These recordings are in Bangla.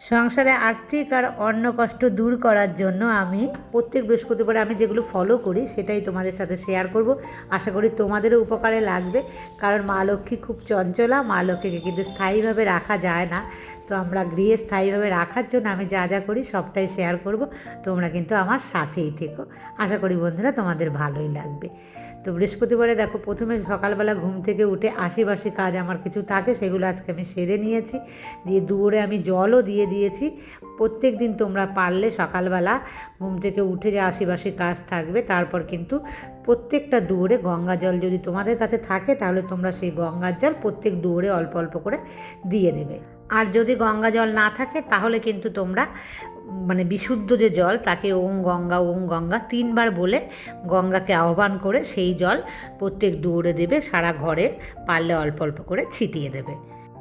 সংসারে আর্থিক আর অন্য কষ্ট দূর করার জন্য আমি প্রত্যেক বৃহস্পতিবার আমি যেগুলো ফলো করি সেটাই তোমাদের সাথে শেয়ার করব। আশা করি তোমাদেরও উপকারে লাগবে, কারণ মা লক্ষ্মী খুব চঞ্চলা, মা লক্ষ্মীকে কিন্তু স্থায়ীভাবে রাখা যায় না। তো আমরা গৃহে স্থায়ীভাবে রাখার জন্য আমি যা যা করি সবটাই শেয়ার করব। তোমরা কিন্তু আমার সাথেই থেকো। আশা করি বন্ধুরা তোমাদের ভালোই লাগবে। তো বৃহস্পতিবারে দেখো, প্রথমে সকালবেলা ঘুম থেকে উঠে আশিবাসি কাজ আমার কিছু থাকে, সেগুলো আজকে আমি সেরে নিয়েছি। দিয়ে দুয়ারে আমি জলও দিয়ে দিয়েছি। প্রত্যেক দিন তোমরা পারলে সকালবেলা ঘুম থেকে উঠে যে আশিবাসি কাজ থাকবে, তারপর কিন্তু প্রত্যেকটা দুয়ারে গঙ্গা জল যদি তোমাদের কাছে থাকে তাহলে তোমরা সেই গঙ্গার জল প্রত্যেক দুয়ারে অল্প অল্প করে দিয়ে দেবে। আর যদি গঙ্গা জল না থাকে তাহলে কিন্তু তোমরা বিশুদ্ধ যে জল, তাকে ওম গঙ্গা 3 বার বলে গঙ্গাকে আহ্বান করে সেই জল প্রত্যেক দুয়ারে দেবে। সারা ঘরে পারলে অল্প অল্প করে ছিটিয়ে দেবে।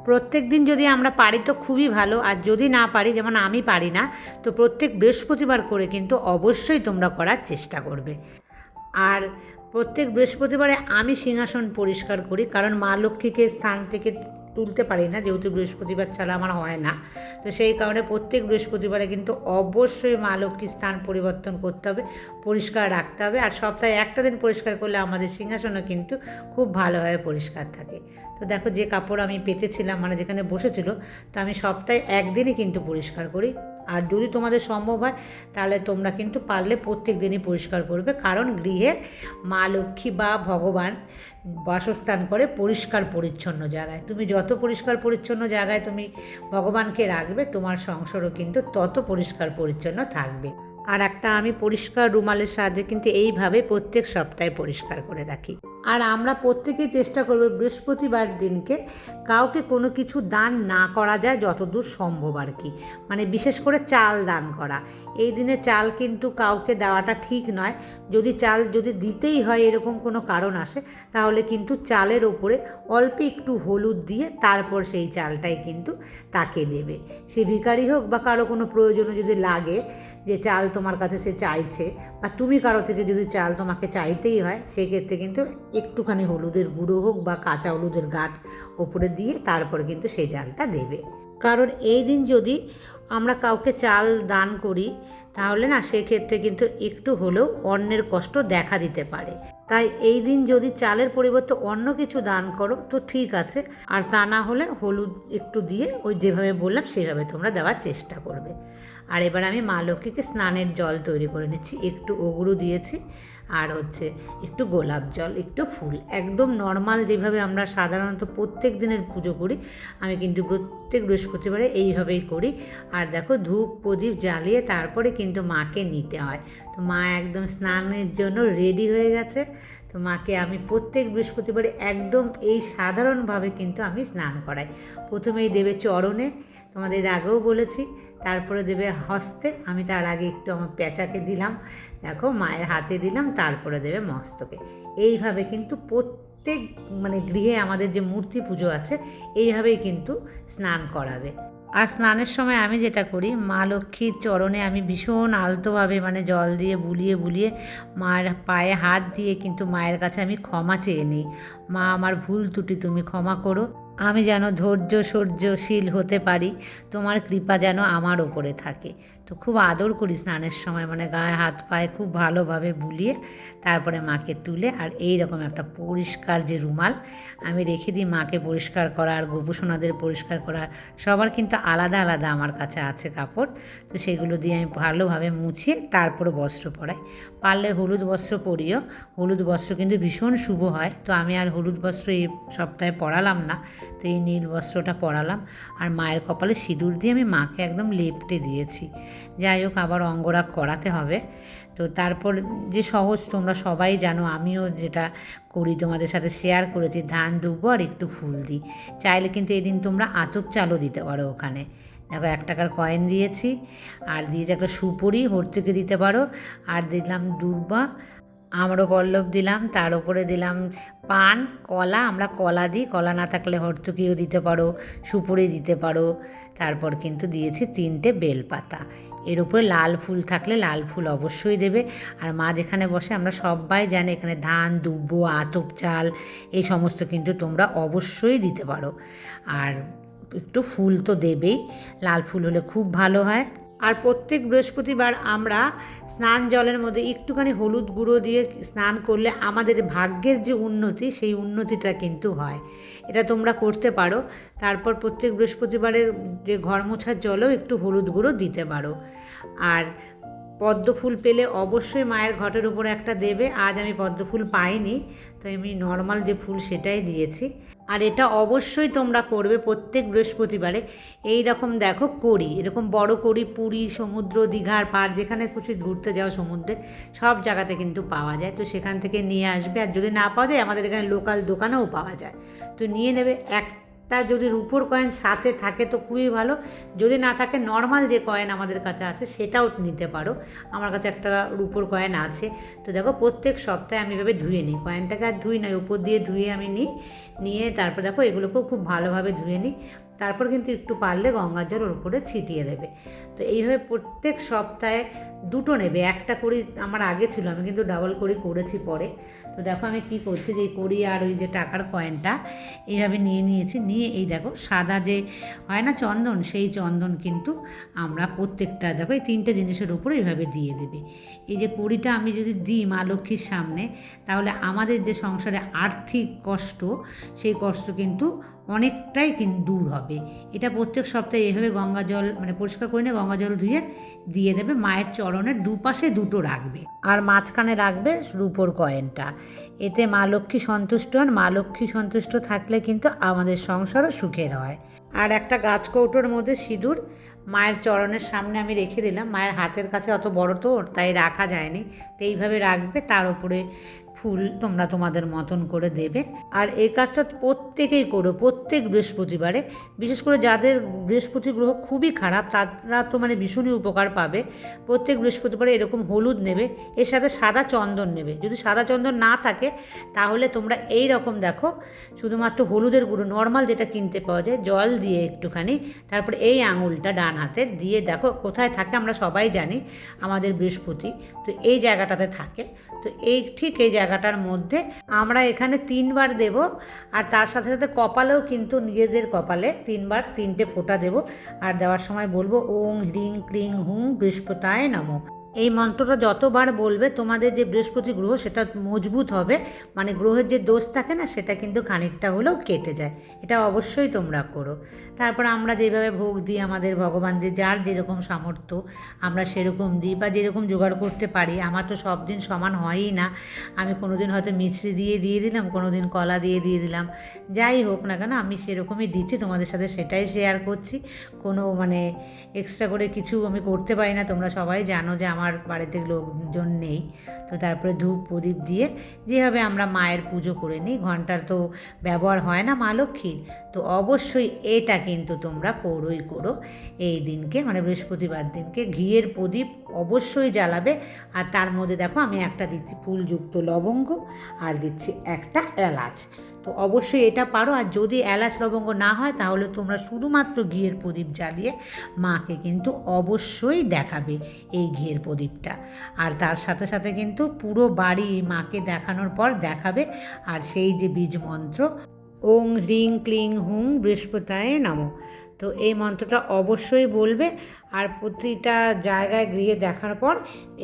প্রত্যেক দিন যদি আমরা পারি তো খুবই ভালো, আর যদি না পারি, যেমন আমি পারি না, তো প্রত্যেক বৃহস্পতিবার করে কিন্তু অবশ্যই তোমরা করার চেষ্টা করবে। আর প্রত্যেক বৃহস্পতিবারে আমি সিংহাসন পরিষ্কার করি, কারণ মা লক্ষ্মীকে স্থান থেকে তুলতে পারি না, যেহেতু বৃহস্পতিবার ছাড়া আমার হয় না। তো সেই কারণে প্রত্যেক বৃহস্পতিবারে কিন্তু অবশ্যই মা লক্ষ্মীর স্থান পরিবর্তন করতে হবে, পরিষ্কার রাখতে হবে। আর সপ্তাহে একটা দিন পরিষ্কার করলে আমাদের সিংহাসনও কিন্তু খুব ভালোভাবে পরিষ্কার থাকে। তো দেখো, যে কাপড় আমি পেতেছিলাম, যেখানে বসেছিল, তো আমি সপ্তাহে একদিনই কিন্তু পরিষ্কার করি। আর যদি তোমাদের সম্ভব হয় তাহলে তোমরা কিন্তু পারলে প্রত্যেক দিনই পরিষ্কার করবে, কারণ গৃহে মা লক্ষ্মী বা ভগবান বাসস্থান করে পরিষ্কার পরিচ্ছন্ন জায়গায়। তুমি যত পরিষ্কার পরিচ্ছন্ন জায়গায় তুমি ভগবানকে রাখবে, তোমার সংসারও কিন্তু তত পরিষ্কার পরিচ্ছন্ন থাকবে। আর একটা আমি পরিষ্কার রুমালের সাহায্যে কিন্তু এইভাবে প্রত্যেক সপ্তাহে পরিষ্কার করে রাখি। আর আমরা প্রত্যেকেই চেষ্টা করব বৃহস্পতিবার দিনকে কাউকে কোনো কিছু দান না করা যায় যতদূর সম্ভব আর কি। বিশেষ করে চাল দান করা। এই দিনে চাল কিন্তু কাউকে দেওয়াটা ঠিক নয়। যদি দিতেই হয় এরকম কোনো কারণ আসে, তাহলে কিন্তু চালের ওপরে অল্প একটু হলুদ দিয়ে তারপর সেই চালটাই কিন্তু তাকে দেবে। সে ভিখারি হোক বা কারো কোনো প্রয়োজনে যদি লাগে যে চাল তোমার কাছে সে চাইছে, বা তুমি কারো থেকে যদি চাল তোমাকে চাইতেই হয়, সেক্ষেত্রে কিন্তু একটুখানি হলুদের গুঁড়ো হোক বা কাঁচা হলুদের গাঁট ওপরে দিয়ে তারপর কিন্তু সেই চালটা দেবে। কারণ এই দিন যদি আমরা কাউকে চাল দান করি তাহলে না, সেক্ষেত্রে কিন্তু একটু হলেও অন্যের কষ্ট দেখা দিতে পারে। তাই এই দিন যদি চালের পরিবর্তে অন্য কিছু দান করো তো ঠিক আছে, আর তা না হলে হলুদ একটু দিয়ে ওই যেভাবে বললাম সেভাবে তোমরা দেওয়ার চেষ্টা করবে। আর এবার আমি মা লক্ষ্মীকে স্নানের জল তৈরি করে নিচ্ছি। একটু অগুরু দিয়েছি, আর একটু গোলাপ জল, একটু ফুল, একদম নর্মাল যেভাবে আমরা সাধারণত প্রত্যেক দিনের পুজো করি, আমি কিন্তু প্রত্যেক বৃহস্পতিবারে এইভাবেই করি। আর দেখো, ধূপ প্রদীপ জ্বালিয়ে তারপরে কিন্তু মাকে নিতে হয়। তো মা একদম স্নানের জন্য রেডি হয়ে গেছে। তো মাকে আমি প্রত্যেক বৃহস্পতিবারে একদম এই সাধারণভাবে কিন্তু আমি স্নান করাই। প্রথমেই দেবে চরণে, তোমাদের আগেও বলেছি, তারপরে দেবে হস্তে, আমি তার আগে একটু আমার পেঁচাকে দিলাম, দেখো মায়ের হাতে দিলাম, তারপরে দেবে মস্তকে। এইভাবে কিন্তু প্রত্যেক গৃহে আমাদের যে মূর্তি পুজো আছে এইভাবেই কিন্তু স্নান করাবে। আর স্নানের সময় আমি যেটা করি, মা লক্ষ্মীর চরণে আমি ভীষণ আলতোভাবে জল দিয়ে বুলিয়ে বুলিয়ে মায়ের পায়ে হাত দিয়ে কিন্তু মায়ের কাছে আমি ক্ষমা চেয়ে নিই। মা, আমার ভুল ত্রুটি তুমি ক্ষমা করো, আমি যেন ধৈর্য সহ্যশীল হতে পারি, তোমার কৃপা যেন আমার ওপরে থাকে। তো খুব আদর করি স্নানের সময়, গায়ে হাত পায়ে খুব ভালোভাবে বুলিয়ে তারপরে মাকে তুলে, আর এই রকম একটা পরিষ্কার যে রুমাল আমি রেখে দিই মাকে পরিষ্কার করার, গোপুসোনাদের পরিষ্কার করার, সবার কিন্তু আলাদা আলাদা আমার কাছে আছে কাপড়। তো সেগুলো দিয়ে আমি ভালোভাবে মুছিয়ে তারপরে বস্ত্র পরাই। পারলে হলুদ বস্ত্র পরিও, হলুদ বস্ত্র কিন্তু ভীষণ শুভ হয়। তো আমি আর হলুদ বস্ত্র এই সপ্তাহে পরালাম না, তো এই নীল বস্ত্রটা পরালাম। আর মায়ের কপালে সিঁদুর দিয়ে আমি মাকে একদম লেপটে দিয়েছি। যাই হোক, আবার অঙ্গরাগ করাতে হবে। তো তারপর যে সহজ, তোমরা সবাই জানো, আমিও যেটা করি তোমাদের সাথে শেয়ার করেছি, ধান দুব্বো আর একটু ফুল দিই। চাইলে কিন্তু এদিন তোমরা আতপ চালও দিতে পারো ওখানে। দেখো, 1 টাকার কয়েন দিয়েছি, আর দিয়েছি একটা সুপুরি, হর্তুকি দিতে পারো, আর দিলাম দুর্বা, আম্রপল্লব দিলাম, তার উপরে দিলাম পান, কলা, আমরা কলা দিই, কলা না থাকলে হর্তুকিও দিতে পারো, সুপুরি দিতে পারো। তারপর কিন্তু দিয়েছি 3টে বেলপাতা, এর উপরে লাল ফুল থাকলে লাল ফুল অবশ্যই দেবে। আর মা যেখানে বসে আমরা সবাই জানি এখানে ধান দুব্বো আতপ চাল এই সমস্ত কিন্তু তোমরা অবশ্যই দিতে পারো। আর একটু ফুল তো দেবেই, লাল ফুল হলে খুব ভালো হয়। আর প্রত্যেক বৃহস্পতিবার আমরা স্নান জলের মধ্যে একটুখানি হলুদ গুঁড়ো দিয়ে স্নান করলে আমাদের ভাগ্যের যে উন্নতি, সেই উন্নতিটা কিন্তু হয়। এটা তোমরা করতে পারো। তারপর প্রত্যেক বৃহস্পতিবারের যে ঘর মোছার জলেও একটু হলুদ গুঁড়ো দিতে পারো। আর পদ্ম ফুল পেলে অবশ্যই মায়ের ঘটের উপরে একটা দেবে। আজ আমি পদ্ম ফুল পাইনি, তো আমি নর্মাল যে ফুল সেটাই দিয়েছি। আর এটা অবশ্যই তোমরা করবে প্রত্যেক বৃহস্পতিবারে। এই রকম দেখো কড়ি, এরকম বড় কড়ি পুরী, সমুদ্র, দীঘার পাড়, যেখানে খুশি ঘুরতে যাও সমুদ্রে, সব জায়গাতে কিন্তু পাওয়া যায়। তো সেখান থেকে নিয়ে আসবে। আর যদি না পাওয়া যায় আমাদের এখানে লোকাল দোকানেও পাওয়া যায়, তো নিয়ে নেবে। একটা যদি রুপোর কয়েন সাথে থাকে তো খুবই ভালো, যদি না থাকে নর্মাল যে কয়েন আমাদের কাছে আছে সেটাও নিতে পারো। আমার কাছে একটা রুপোর কয়েন আছে। তো দেখো প্রত্যেক সপ্তাহে আমি এভাবে ধুয়ে নিই কয়েনটাকে। আর ধুই নয়, উপর দিয়ে ধুয়ে আমি নিয়ে তারপর দেখো এগুলোকেও খুব ভালোভাবে ধুয়ে নিই। তারপর কিন্তু একটু পারলে গঙ্গার জল ওর উপরে ছিটিয়ে দেবে। তো এইভাবে প্রত্যেক সপ্তাহে দুটো নেবে। একটা কড়ি আমার আগে ছিল, আমি কিন্তু ডাবল কড়ি করেছি পরে। তো দেখো আমি কি করছি, যে এই কড়ি আর ওই যে টাকার কয়েনটা এইভাবে নিয়েছি। নিয়ে এই দেখো সাদা যে হয় না চন্দন, সেই চন্দন কিন্তু আমরা প্রত্যেকটা দেখো এই তিনটে জিনিসের উপরে এইভাবে দিয়ে দেবে। এই যে কড়িটা আমি যদি দিই মা লক্ষ্মীর সামনে, তাহলে আমাদের যে সংসারে আর্থিক কষ্ট, সেই কষ্ট কিন্তু অনেকটাই কিন্তু দূর হবে। এটা প্রত্যেক সপ্তাহে এভাবে গঙ্গা জল মানে পরিষ্কার করে নিয়ে গঙ্গা জল ধুয়ে দিয়ে দেবে। মায়ের চরণের দুপাশে দুটো রাখবে, আর মাঝখানে রাখবে রুপোর কয়েনটা। এতে মা লক্ষ্মী সন্তুষ্ট হন। মা লক্ষ্মী সন্তুষ্ট থাকলে কিন্তু আমাদের সংসারও সুখের হয়। আর একটা গাছ কৌটোর মধ্যে সিঁদুর মায়ের চরণের সামনে আমি রেখে দিলাম। মায়ের হাতের কাছে অত বড় তো তাই রাখা যায়নি, তো এইভাবে রাখবে। তার উপরে ফুল তোমরা তোমাদের মতন করে দেবে। আর এই কাজটা প্রত্যেকেই করো প্রত্যেক বৃহস্পতিবারে। বিশেষ করে যাদের বৃহস্পতি গ্রহ খুবই খারাপ তারা তো মানে ভীষণই উপকার পাবে। প্রত্যেক বৃহস্পতিবারে এরকম হলুদ নেবে, এর সাথে সাদা চন্দন নেবে। যদি সাদা চন্দন না থাকে তাহলে তোমরা এই রকম দেখো শুধুমাত্র হলুদের গুঁড়ো নর্মাল যেটা কিনতে পাওয়া যায়, জল দিয়ে একটুখানি, তারপর এই আঙুলটা ডান হাতের দিয়ে দেখো কোথায় থাকে আমরা সবাই জানি আমাদের বৃহস্পতি, তো এই জায়গাটাতে থাকে। তো ঠিক এই জায়গাটার মধ্যে আমরা এখানে 3 বার দেব। আর তার সাথে সাথে কপালেও কিন্তু নিজেদের কপালে 3 বার 3টে ফোঁটা দেব। আর দেওয়ার সময় বলবো ওং হ্রিং ক্লিং হুং বৃহস্পতায় নমঃ। এই মন্ত্রটা যতবার বলবে তোমাদের যে বৃহস্পতি গ্রহ সেটা মজবুত হবে, মানে গ্রহের যে দোষ থাকে না সেটা কিন্তু খানিকটা হলেও কেটে যায়। এটা অবশ্যই তোমরা করো। তারপর আমরা যেভাবে ভোগ দিই আমাদের ভগবানদের, যার যেরকম সামর্থ্য আমরা সেরকম দিই বা যেরকম জোগাড় করতে পারি। আমার তো সব দিন সমান হয়ই না। আমি কোনো দিন হয়তো মিছরি দিয়ে দিলাম, কোনো দিন কলা দিয়ে দিলাম, যাই হোক না কেন আমি সেরকমই দিচ্ছি তোমাদের সাথে, সেটাই শেয়ার করছি। কোনো মানে এক্সট্রা করে কিছু আমি করতে পারি না। তোমরা সবাই জানো যে আমার বাড়িতে লোকজন নেই। তো তারপরে ধূপ প্রদীপ দিয়ে যেভাবে আমরা মায়ের পুজো করে নিই, ঘণ্টার তো ব্যবহার হয় না মা লক্ষ্মীর, তো অবশ্যই এটা কিন্তু তোমরা করো এই দিনকে, মানে বৃহস্পতিবার দিনকে। ঘিয়ের প্রদীপ অবশ্যই জ্বালাবে। আর তার মধ্যে দেখো আমি একটা দিচ্ছি ফুলযুক্ত লবঙ্গ আর দিচ্ছি একটা এলাচ। তো অবশ্যই এটা পারো। আর যদি এলাচ লবঙ্গ না হয় তাহলে তোমরা শুধুমাত্র ঘিয়ের প্রদীপ জ্বালিয়ে মাকে কিন্তু অবশ্যই দেখাবে এই ঘিয়ের প্রদীপটা। আর তার সাথে সাথে কিন্তু পুরো বাড়ি মাকে দেখানোর পর দেখাবে। আর সেই যে বীজ মন্ত্র ওং হ্রিং ক্লিং হুং বৃহস্পতায় নমঃ, তো এই মন্ত্রটা অবশ্যই বলবে। আর প্রতিটা জায়গায় গৃহে দেখার পর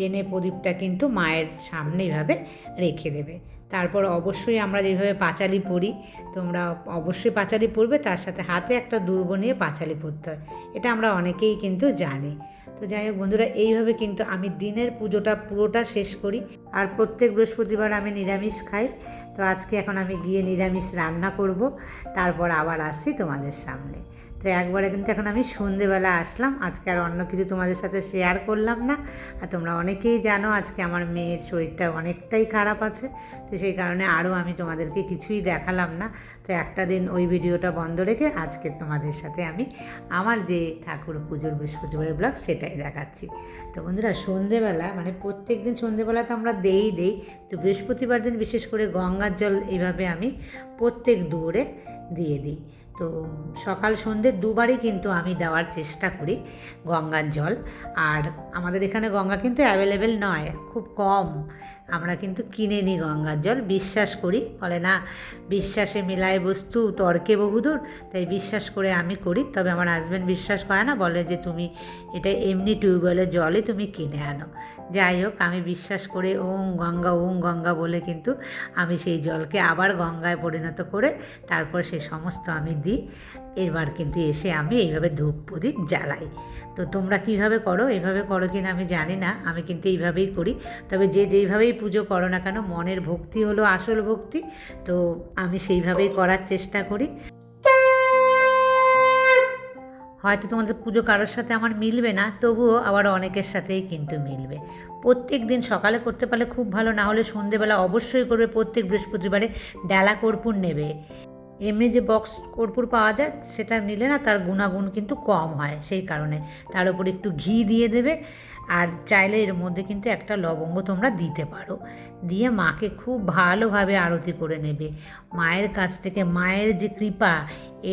এনে প্রদীপটা কিন্তু মায়ের সামনে এইভাবে রেখে দেবে। তারপর অবশ্যই আমরা যেভাবে পাঁচালি পড়ি, তোমরা অবশ্যই পাঁচালি পড়বে। তার সাথে হাতে একটা দুর্ব নিয়ে পাঁচালি পড়তে হয়, এটা আমরা অনেকেই কিন্তু জানি। তো যাই হোক বন্ধুরা, এইভাবে কিন্তু আমি দিনের পুজোটা পুরোটা শেষ করি। আর প্রত্যেক বৃহস্পতিবার আমি নিরামিষ খাই। তো আজকে এখন আমি গিয়ে নিরামিষ রান্না করব, তারপর আবার আসছি তোমাদের সামনে। তো একবারে কিন্তু এখন আমি সন্ধেবেলা আসলাম। আজকে আর অন্য কিছু তোমাদের সাথে শেয়ার করলাম না। আর তোমরা অনেকেই জানো আজকে আমার মেয়ের শরীরটা অনেকটাই খারাপ আছে, তো সেই কারণে আরও আমি তোমাদেরকে কিছুই দেখালাম না। তো একটা দিন ওই ভিডিওটা বন্ধ রেখে আজকে তোমাদের সাথে আমি আমার যে ঠাকুর পুজোর বৃহস্পতিবারের ব্লগ সেটাই দেখাচ্ছি। তো বন্ধুরা সন্ধেবেলা মানে প্রত্যেক দিন সন্ধেবেলা তো আমরা দেই, তো বৃহস্পতিবার দিন বিশেষ করে গঙ্গার জল এইভাবে আমি প্রত্যেক দুয়ারে দিয়ে দিই। তো সকাল সন্ধ্যে দুবারই কিন্তু আমি দেওয়ার চেষ্টা করি গঙ্গার জল। আর আমাদের এখানে গঙ্গা কিন্তু অ্যাভেলেবেল নয়, খুব কম, আমরা কিন্তু কিনে নিই গঙ্গার জল, বিশ্বাস করি। বলে না বিশ্বাসে মেলায় বস্তু তর্কে বহুদূর, তাই বিশ্বাস করে আমি করি। তবে আমার হাজব্যান্ড বিশ্বাস করে না, বলে যে তুমি এটা এমনি টিউবওয়েলের জলই তুমি কিনে আনো। যাই হোক, আমি বিশ্বাস করে ওং গঙ্গা বলে কিন্তু আমি সেই জলকে আবার গঙ্গায় পরিণত করে তারপর সেই সমস্ত আমি দিই। এবার কিন্তু এসে আমি এইভাবে ধূপ প্রদীপ জ্বালাই। তো তোমরা কীভাবে করো, এইভাবে করো কি না আমি জানি না, আমি কিন্তু এইভাবেই করি। তবে যে যেইভাবেই পুজো করো না কেন, মনের ভক্তি হলো আসল ভক্তি, তো আমি সেইভাবেই করার চেষ্টা করি। হয়তো তোমাদের পুজো কারোর সাথে আমার মিলবে না, তবুও আবার অনেকের সাথেই কিন্তু মিলবে। প্রত্যেক দিন সকালে করতে পারলে খুব ভালো, না হলে সন্ধেবেলা অবশ্যই করবে। প্রত্যেক বৃহস্পতিবারে ডালা কর্পূর নেবে। এমনি যে বক্স কর্পূর পাওয়া যায় সেটা নিলে না তার গুণাগুণ কিন্তু কম হয়, সেই কারণে তার উপর একটু ঘি দিয়ে দেবে। আর চাইলে এর মধ্যে কিন্তু একটা লবঙ্গ তোমরা দিতে পারো, দিয়ে মাকে খুব ভালোভাবে আরতি করে নেবে। মায়ের কাছ থেকে মায়ের যে কৃপা,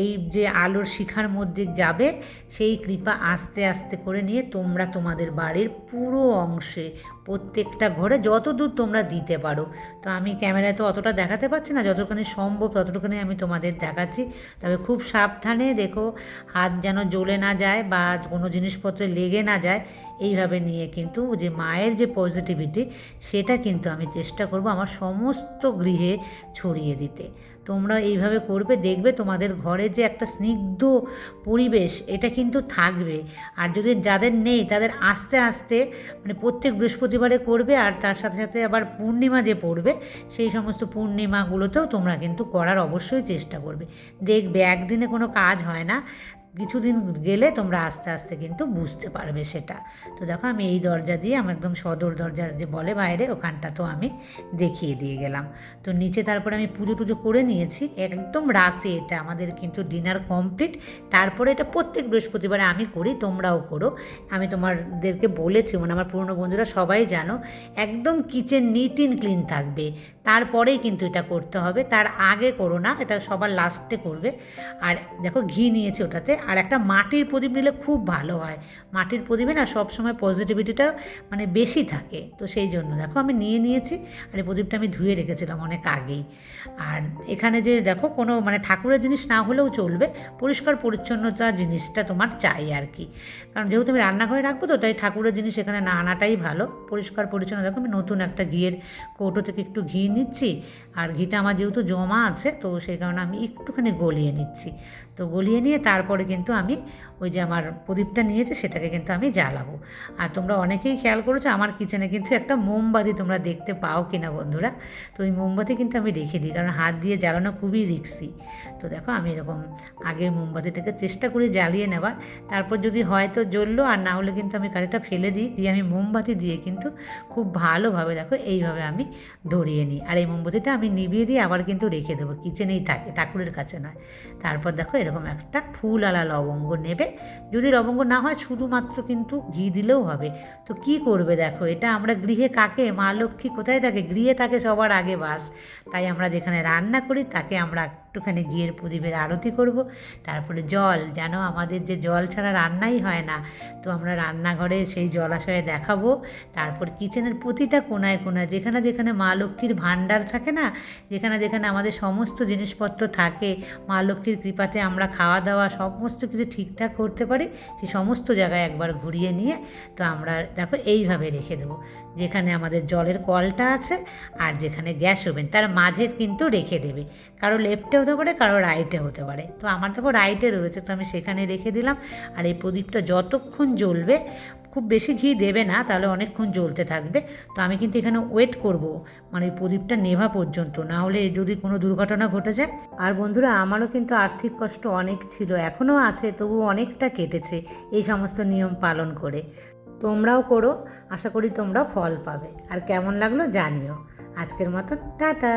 এই যে আলোর শিখার মধ্যে যাবে, সেই কৃপা আস্তে আস্তে করে নিয়ে তোমরা তোমাদের বাড়ির পুরো অংশে প্রত্যেকটা ঘরে যতদূর তোমরা দিতে পারো। তো আমি ক্যামেরায় তো অতটা দেখাতে পারছি না, যতখানি সম্ভব ততটুখানি আমি তোমাদের দেখাচ্ছি। তবে খুব সাবধানে দেখো, হাত যেন জ্বলে না যায় বা কোনো জিনিসপত্রে লেগে না যায়। এইভাবে নিয়ে কিন্তু যে মায়ের যে পজিটিভিটি, সেটা কিন্তু আমি চেষ্টা করব আমার সমস্ত গৃহে ছড়িয়ে দিতে। তোমরা এইভাবে করবে, দেখবে তোমাদের ঘরে যে একটা স্নিগ্ধ পরিবেশ, এটা কিন্তু থাকবে। আর যদি যাদের নেই তাদের আস্তে আস্তে মানে প্রত্যেক বৃহস্পতিবারে করবে, আর তার সাথে সাথে আবার পূর্ণিমা যে পড়বে, সেই সমস্ত পূর্ণিমাগুলোতেও তোমরা কিন্তু করার অবশ্যই চেষ্টা করবে। দেখবে একদিনে কোনো কাজ হয় না, কিছুদিন গেলে তোমরা আস্তে আস্তে কিন্তু বুঝতে পারবে সেটা। তো দেখো, আমি এই দরজা দিয়ে, আমার একদম সদর দরজার যে বলে বাইরে, ওখানটা তো আমি দেখিয়ে দিয়ে গেলাম। তো নিচে তারপরে আমি পুজো টুজো করে নিয়েছি একদম রাতে। এটা আমাদের কিন্তু ডিনার কমপ্লিট। তারপরে এটা প্রত্যেক বৃহস্পতিবারে আমি করি, তোমরাও করো। আমি তোমাদেরকে বলেছি, মানে আমার পুরনো বন্ধুরা সবাই জানো, একদম কিচেন নিট অ্যান্ড ক্লিন থাকবে, তারপরেই কিন্তু এটা করতে হবে। তার আগে করো না, এটা সবার লাস্টে করবে। আর দেখো, ঘি নিয়েছে ওটাতে, আর একটা মাটির প্রদীপ নিলে খুব ভালো হয়। মাটির প্রদীপে না সবসময় পজিটিভিটিটা মানে বেশি থাকে, তো সেই জন্য দেখো আমি নিয়েছি। আর এই প্রদীপটা আমি ধুয়ে রেখেছিলাম অনেক আগেই। আর এখানে যে দেখো, কোনো মানে ঠাকুরের জিনিস না হলেও চলবে, পরিষ্কার পরিচ্ছন্নতা জিনিসটা তোমার চাই আর কি। কারণ যেহেতু আমি রান্নাঘরে রাখবো, তো তাই ঠাকুরের জিনিস এখানে না আনাটাই ভালো। পরিষ্কার পরিচ্ছন্ন। দেখো, আমি নতুন একটা ঘিয়ের কৌটো থেকে একটু ঘি নিচ্ছি। আর ঘিটা আমার যেহেতু জমা আছে, তো সেই কারণে আমি একটুখানি গলিয়ে নিচ্ছি। তো গলিয়ে নিয়ে তারপরে কিন্তু আমি ওই যে আমার প্রদীপটা নিয়েছি সেটাকে কিন্তু আমি জ্বালাবো। আর তোমরা অনেকেই খেয়াল করেছো, আমার কিচেনে কিন্তু একটা মোমবাতি তোমরা দেখতে পাও কিনা বন্ধুরা। তো ওই মোমবাতি কিন্তু আমি রেখে দিই, কারণ হাত দিয়ে জ্বালানো খুবই রিস্কি। তো দেখো, আমি এরকম আগে মোমবাতিটাকে চেষ্টা করি জ্বালিয়ে নেবার, তারপর যদি হয় তো জ্বললো, আর না হলে কিন্তু আমি কাঠিটা ফেলে দিই, দিয়ে আমি মোমবাতি দিয়ে কিন্তু খুব ভালোভাবে দেখো এইভাবে আমি ধরিয়ে নিই। আর এই মোমবাতিটা আমি নিভিয়ে দিয়ে আবার কিন্তু রেখে দেবো, কিচেনেই থাকে, ঠাকুরের কাছে নয়। তারপর দেখো এরকম একটা ফুলওয়ালা লবঙ্গ নেবে। যদি লবঙ্গ না হয়, শুধুমাত্র কিন্তু ঘি দিলেও হবে। তো কি করবে দেখো, এটা আমরা গৃহে কাকে, মা লক্ষ্মী কোথায় থাকে? গৃহে থাকে সবার আগে বাস। তাই আমরা যেখানে রান্না করি তাকে আমরা একটুখানি ঘিয়ের প্রদীপের আরতি করব। তারপরে জল, জানো আমাদের যে জল ছাড়া রান্নাই হয় না, তো আমরা রান্নাঘরে সেই জলাশয়ে দেখাবো। তারপর কিচেনের প্রতিটা কোনায় কোনায়, যেখানে যেখানে মা লক্ষ্মীর ভাণ্ডার থাকে না, যেখানে যেখানে আমাদের সমস্ত জিনিসপত্র থাকে, মা লক্ষ্মীর কৃপাতে আমরা খাওয়া দাওয়া সমস্ত কিছু ঠিকঠাক করতে পারি, সেই সমস্ত জায়গায় একবার ঘুরিয়ে নিয়ে তো আমরা দেখো এইভাবে রেখে দেবো। যেখানে আমাদের জলের কলটা আছে আর যেখানে গ্যাস ওভেন, তার মাঝে কিন্তু রেখে দেবে। কারো লেফটে হতে পারে, কারো রাইটে হতে পারে। তো আমার দেখো রাইটে রয়েছে, তো আমি সেখানে রেখে দিলাম। আর এই প্রদীপটা যতক্ষণ জ্বলবে, খুব বেশি ঘি দেবে না, তাহলে অনেকক্ষণ জ্বলতে থাকবে। তো আমি কিন্তু এখানে ওয়েট করব, মানে এই প্রদীপটা নেভা পর্যন্ত, না হলে যদি কোনো দুর্ঘটনা ঘটে যায়। আর বন্ধুরা, আমারও কিন্তু আর্থিক কষ্ট অনেক ছিল, এখনও আছে, তবু অনেকটা কেটেছে এই সমস্ত নিয়ম পালন করে। তোমরাও করো, আশা করি তোমরা ফল পাবে। আর কেমন লাগলো জানিও। আজকের মতন টাটা।